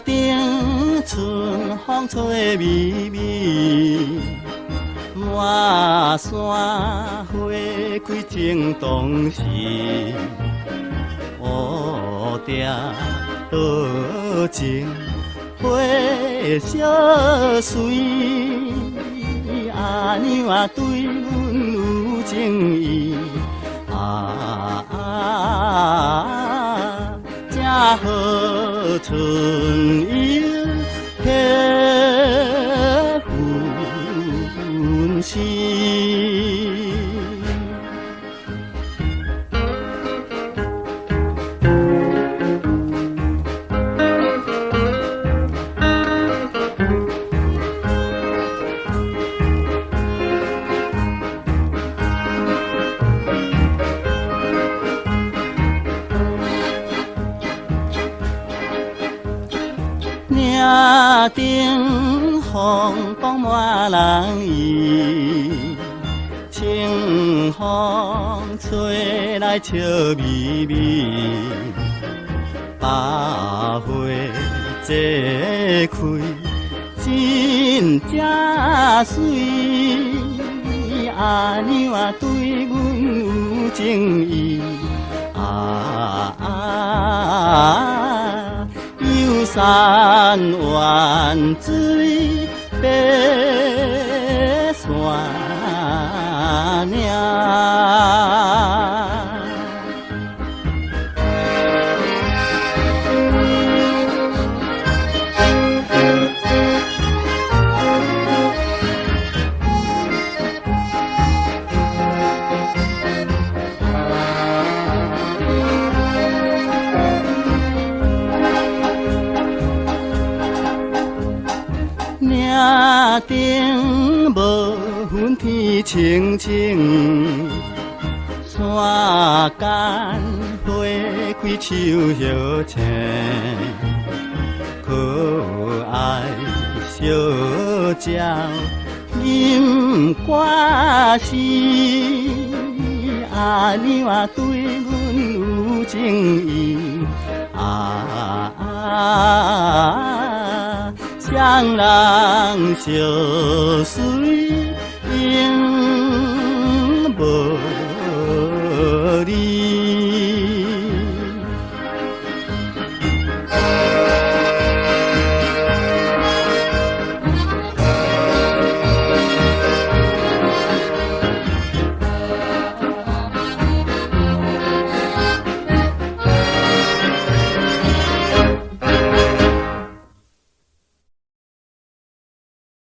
顶春风吹微微，满山花开正当时。乌蝶多情花相随，阿娘啊对阮有情意。正好春又结婚时。岭顶风光满人意，清风吹来笑眯眯，百花齐开，真正水。阿娘啊，对阮有情意。游山玩水，爬山岭。岭顶无云天青青，山间花开树叶青，可爱小鸟吟歌诗。阿娘啊，对阮有情意。双人相随，永